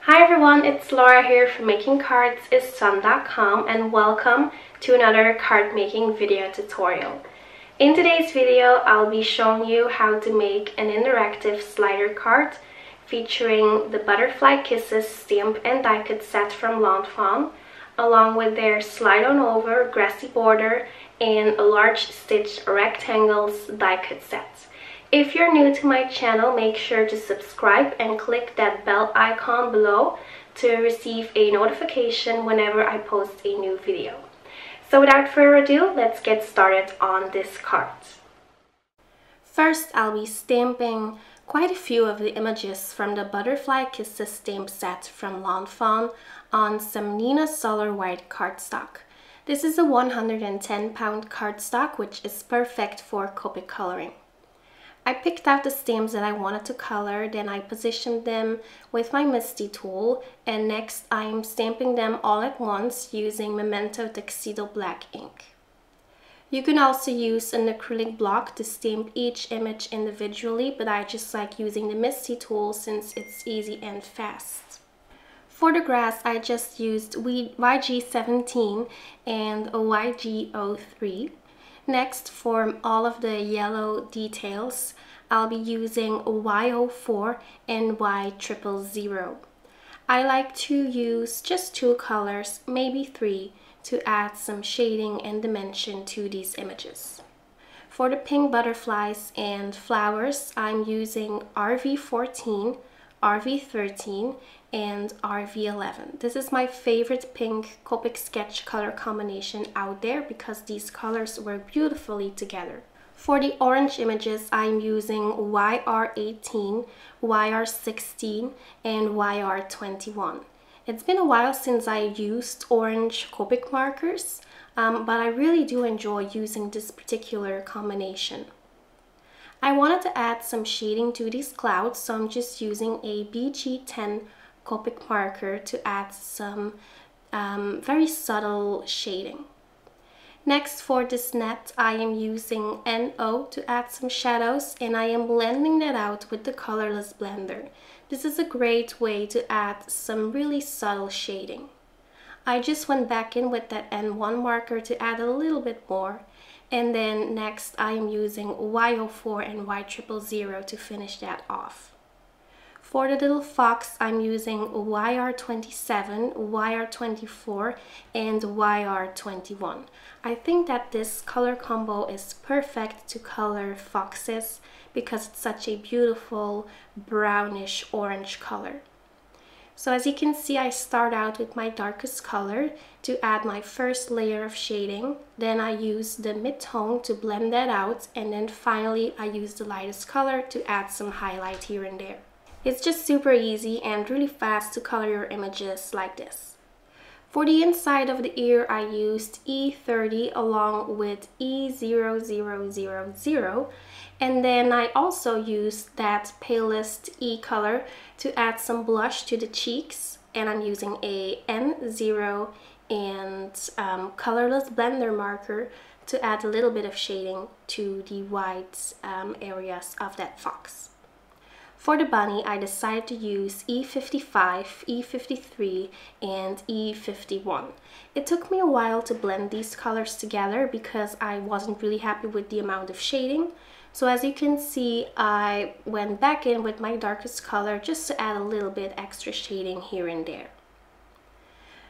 Hi everyone, it's Laura here from makingcardsisfun.com and welcome to another card making video tutorial. In today's video, I'll be showing you how to make an interactive slider card featuring the Butterfly Kisses stamp and die cut set from Fawn, along with their slide on over grassy border and a large stitch rectangles die cut set. If you're new to my channel, make sure to subscribe and click that bell icon below to receive a notification whenever I post a new video. So without further ado, let's get started on this card. First, I'll be stamping quite a few of the images from the Butterfly Kisses stamp set from Fawn on some Neenah Solar White cardstock. This is a 110-pound cardstock, which is perfect for Copic coloring. I picked out the stamps that I wanted to color, then I positioned them with my MISTI tool, and next I'm stamping them all at once using Memento Tuxedo black ink. You can also use an acrylic block to stamp each image individually, but I just like using the MISTI tool since it's easy and fast. For the grass, I just used YG17 and a YG03. Next, for all of the yellow details, I'll be using Y04 and Y000. I like to use just two colors, maybe three, to add some shading and dimension to these images. For the pink butterflies and flowers, I'm using RV14, RV13, and RV11. This is my favorite pink Copic sketch color combination out there because these colors work beautifully together. For the orange images, I'm using YR18, YR16, and YR21. It's been a while since I used orange Copic markers, but I really do enjoy using this particular combination. I wanted to add some shading to these clouds, so I'm just using a BG10 Copic marker to add some very subtle shading. Next, for this net, I am using NO to add some shadows, and I am blending that out with the colorless blender. This is a great way to add some really subtle shading. I just went back in with that N1 marker to add a little bit more. And then next I am using Y04 and Y000 to finish that off. For the little fox, I'm using YR27, YR24, and YR21. I think that this color combo is perfect to color foxes because it's such a beautiful brownish orange color. So as you can see, I start out with my darkest color to add my first layer of shading. Then I use the mid-tone to blend that out. And then finally, I use the lightest color to add some highlight here and there. It's just super easy and really fast to color your images like this. For the inside of the ear, I used E30 along with E0000. And then I also used that palest E color to add some blush to the cheeks. And I'm using a N0 and colorless blender marker to add a little bit of shading to the white areas of that fox. For the bunny, I decided to use E55, E53, and E51. It took me a while to blend these colors together because I wasn't really happy with the amount of shading. So as you can see, I went back in with my darkest color just to add a little bit extra shading here and there.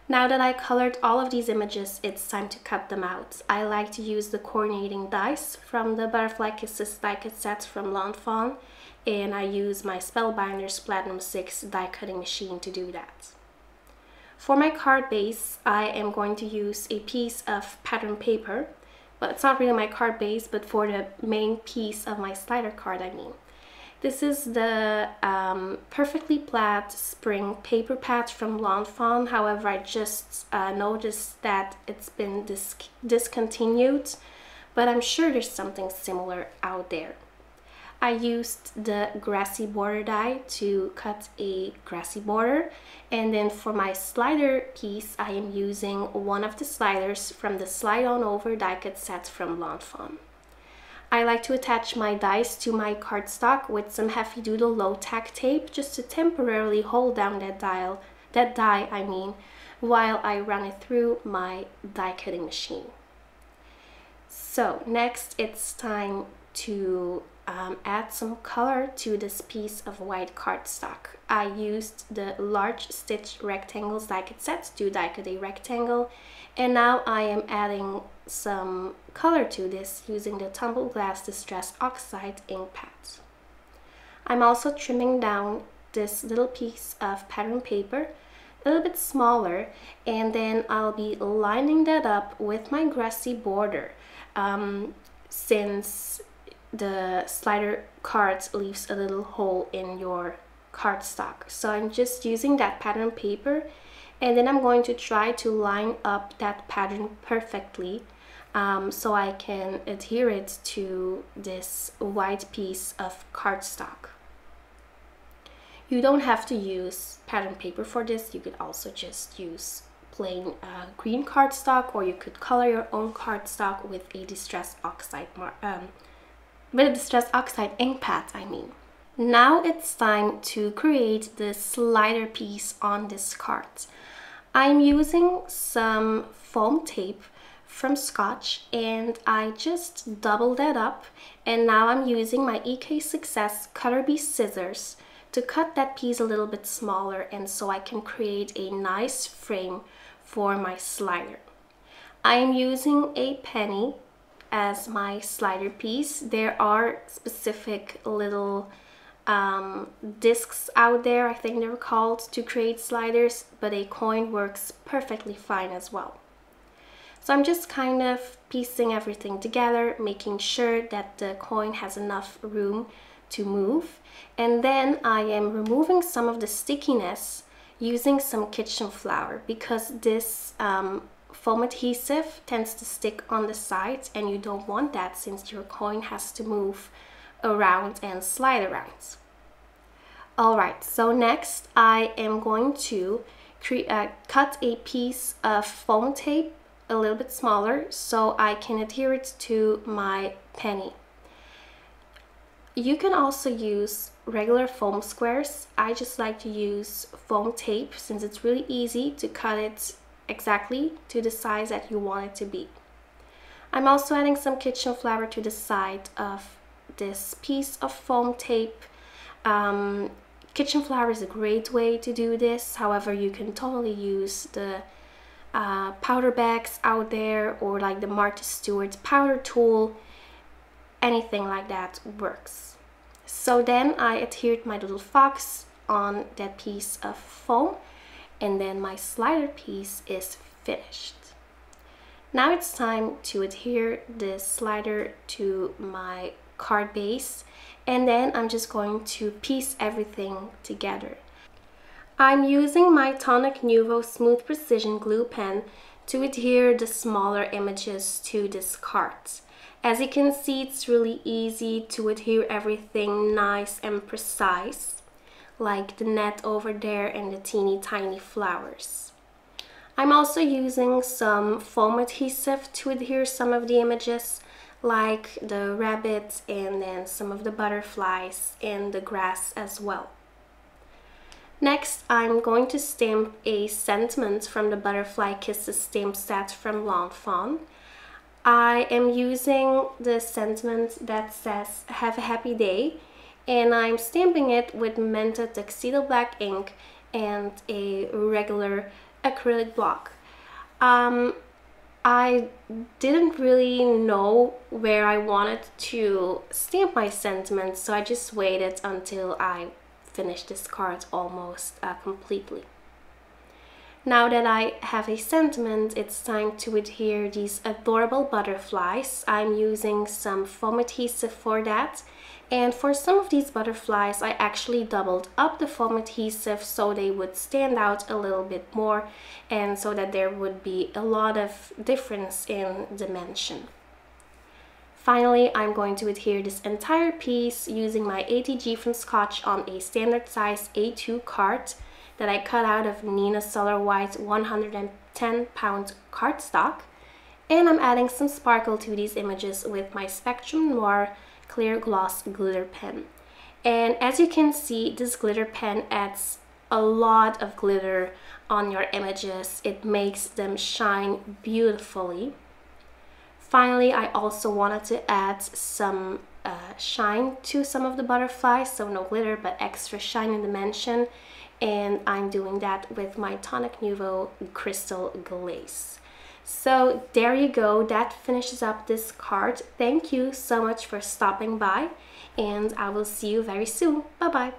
Now that I colored all of these images, it's time to cut them out. I like to use the coordinating dies from the Butterfly Kisses die cut set from Fawn, and I use my Spellbinders Platinum 6 die cutting machine to do that. For my card base, I am going to use a piece of pattern paper. Well, it's not really my card base, but for the main piece of my slider card, I mean. This is the Perfectly Plaid Spring paper pad from Fawn. However, I just noticed that it's been discontinued, but I'm sure there's something similar out there. I used the Grassy border die to cut a grassy border, and then for my slider piece I am using one of the sliders from the Slide On Over die cut set from Fawn. I like to attach my dies to my cardstock with some heavy duty low-tack tape just to temporarily hold down that die, while I run it through my die cutting machine. So next it's time to add some color to this piece of white cardstock. I used the large stitch rectangles die cut set to die cut a rectangle, and now I am adding some color to this using the Tumbled Glass Distress Oxide ink pad. I'm also trimming down this little piece of pattern paper a little bit smaller, and then I'll be lining that up with my Grassy border, since the slider cards leaves a little hole in your cardstock. So I'm just using that pattern paper, and then I'm going to try to line up that pattern perfectly, so I can adhere it to this white piece of cardstock. You don't have to use pattern paper for this. You could also just use plain green cardstock, or you could color your own cardstock with a Distress Oxide ink pad, Now it's time to create the slider piece on this card. I'm using some foam tape from Scotch, and I just doubled that up, and now I'm using my EK Success Cutter Bee scissors to cut that piece a little bit smaller, and so I can create a nice frame for my slider. I am using a penny as my slider piece. There are specific little discs out there, I think they're called, to create sliders, but a coin works perfectly fine as well. So I'm just kind of piecing everything together, making sure that the coin has enough room to move, and then I am removing some of the stickiness using some kitchen flour, because this foam adhesive tends to stick on the sides, and you don't want that since your coin has to move around and slide around. Alright, so next I am going to cut a piece of foam tape a little bit smaller so I can adhere it to my penny. You can also use regular foam squares. I just like to use foam tape since it's really easy to cut it exactly to the size that you want it to be. I'm also adding some kitchen flour to the side of this piece of foam tape. Kitchen flour is a great way to do this. However, you can totally use the powder bags out there, or like the Martha Stewart's powder tool. Anything like that works. So then I adhered my little fox on that piece of foam, and then my slider piece is finished. Now it's time to adhere this slider to my card base, and then I'm just going to piece everything together. I'm using my Tonic Nuvo Smooth Precision Glue Pen to adhere the smaller images to this card. As you can see, it's really easy to adhere everything nice and precise, like the net over there and the teeny tiny flowers. I'm also using some foam adhesive to adhere some of the images, like the rabbit and then some of the butterflies and the grass as well. Next, I'm going to stamp a sentiment from the Butterfly Kisses stamp set from Fawn. I am using the sentiment that says "Have a happy day," and I'm stamping it with Memento Tuxedo black ink and a regular acrylic block. I didn't really know where I wanted to stamp my sentiment, so I just waited until I finished this card almost completely. Now that I have a sentiment, it's time to adhere these adorable butterflies. I'm using some foam adhesive for that, and for some of these butterflies I actually doubled up the foam adhesive so they would stand out a little bit more, and so that there would be a lot of difference in dimension. Finally, I'm going to adhere this entire piece using my ATG from Scotch on a standard size A2 card that I cut out of Neenah Solar White 110 pound cardstock, And I'm adding some sparkle to these images with my Spectrum Noir Clear Gloss Glitter Pen. And as you can see, this glitter pen adds a lot of glitter on your images. It makes them shine beautifully. Finally, I also wanted to add some shine to some of the butterflies, so no glitter but extra shine and dimension, and I'm doing that with my Tonic Nuvo Crystal Glaze. So there you go, that finishes up this card. Thank you so much for stopping by, and I will see you very soon. Bye bye.